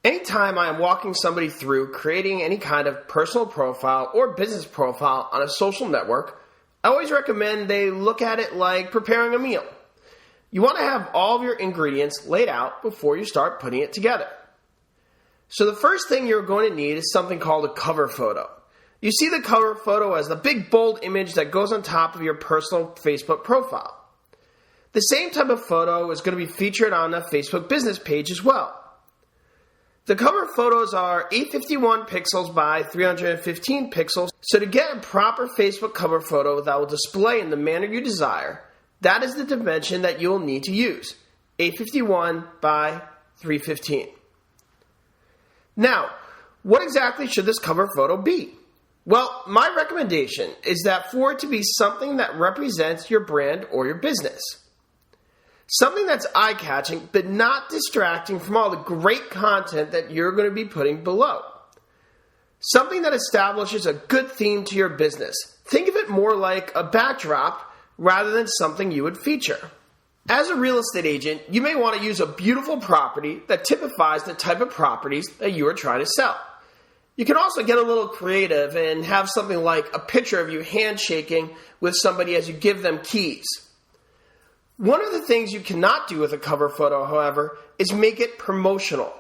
Anytime I am walking somebody through creating any kind of personal profile or business profile on a social network, I always recommend they look at it like preparing a meal. You want to have all of your ingredients laid out before you start putting it together. So the first thing you're going to need is something called a cover photo. You see the cover photo as the big bold image that goes on top of your personal Facebook profile. The same type of photo is going to be featured on the Facebook business page as well. The cover photos are 851 pixels by 315 pixels, so to get a proper Facebook cover photo that will display in the manner you desire, that is the dimension that you will need to use, 851 by 315. Now, what exactly should this cover photo be? Well, my recommendation is that for it to be something that represents your brand or your business. Something that's eye-catching, but not distracting from all the great content that you're going to be putting below. Something that establishes a good theme to your business. Think of it more like a backdrop rather than something you would feature. As a real estate agent, you may want to use a beautiful property that typifies the type of properties that you are trying to sell. You can also get a little creative and have something like a picture of you handshaking with somebody as you give them keys. One of the things you cannot do with a cover photo, however, is make it promotional.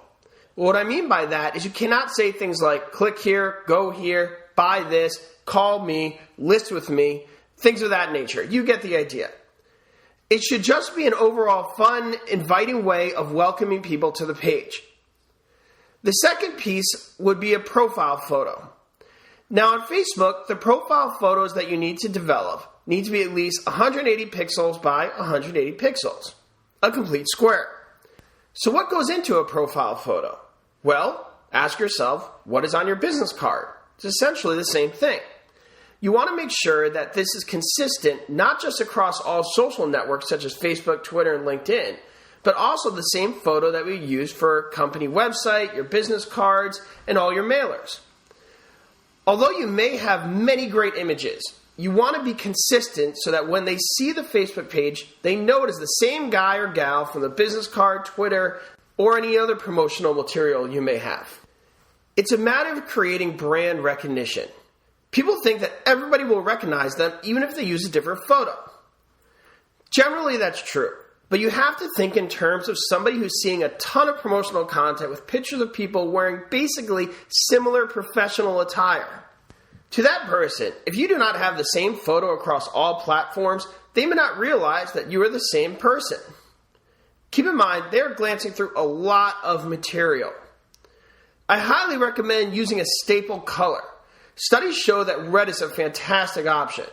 What I mean by that is you cannot say things like, click here, go here, buy this, call me, list with me, things of that nature. You get the idea. It should just be an overall fun, inviting way of welcoming people to the page. The second piece would be a profile photo. Now on Facebook, the profile photos that you need to develop need to be at least 180 pixels by 180 pixels, a complete square. So what goes into a profile photo? Well, ask yourself, what is on your business card? It's essentially the same thing. You want to make sure that this is consistent, not just across all social networks such as Facebook, Twitter, and LinkedIn, but also the same photo that we use for company website, your business cards, and all your mailers. Although you may have many great images, you want to be consistent so that when they see the Facebook page, they know it is the same guy or gal from the business card, Twitter, or any other promotional material you may have. It's a matter of creating brand recognition. People think that everybody will recognize them even if they use a different photo. Generally, that's true. But you have to think in terms of somebody who's seeing a ton of promotional content with pictures of people wearing basically similar professional attire. To that person, if you do not have the same photo across all platforms, they may not realize that you are the same person. Keep in mind, they're glancing through a lot of material. I highly recommend using a staple color. Studies show that red is a fantastic option.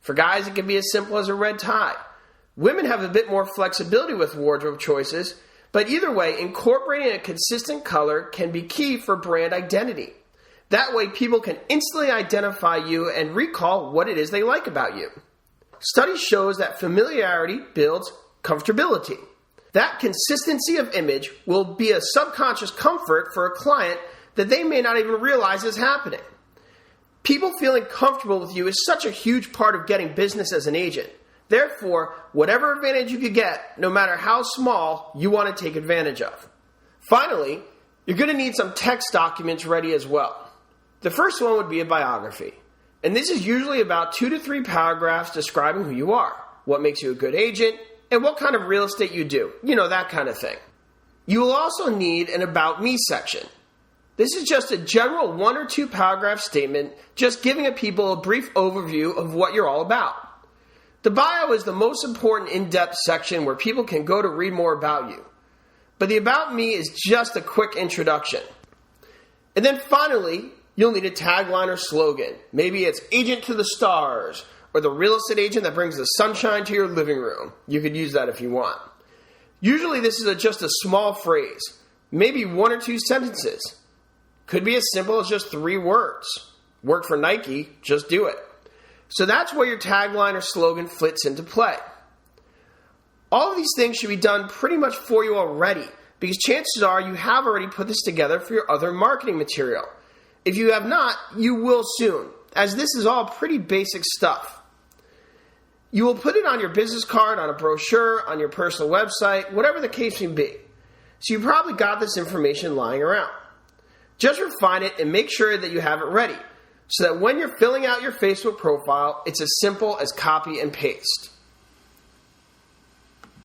For guys, it can be as simple as a red tie. Women have a bit more flexibility with wardrobe choices, but either way, incorporating a consistent color can be key for brand identity. That way, people can instantly identify you and recall what it is they like about you. Study shows that familiarity builds comfortability. That consistency of image will be a subconscious comfort for a client that they may not even realize is happening. People feeling comfortable with you is such a huge part of getting business as an agent. Therefore, whatever advantage you could get, no matter how small, you want to take advantage of. Finally, you're going to need some text documents ready as well. The first one would be a biography. And this is usually about 2 to 3 paragraphs describing who you are, what makes you a good agent, and what kind of real estate you do. You know, that kind of thing. You will also need an About Me section. This is just a general 1 or 2 paragraph statement, just giving people a brief overview of what you're all about. The bio is the most important in-depth section where people can go to read more about you. But the About Me is just a quick introduction. And then finally, you'll need a tagline or slogan. Maybe it's Agent to the Stars, or the real estate agent that brings the sunshine to your living room. You could use that if you want. Usually this is just a small phrase, maybe 1 or 2 sentences. Could be as simple as just 3 words. Work for Nike, just do it. So that's where your tagline or slogan fits into play. All of these things should be done pretty much for you already, because chances are you have already put this together for your other marketing material. If you have not, you will soon, as this is all pretty basic stuff. You will put it on your business card, on a brochure, on your personal website, whatever the case may be. so you probably got this information lying around. Just refine it and make sure that you have it ready, so that when you're filling out your Facebook profile, it's as simple as copy and paste.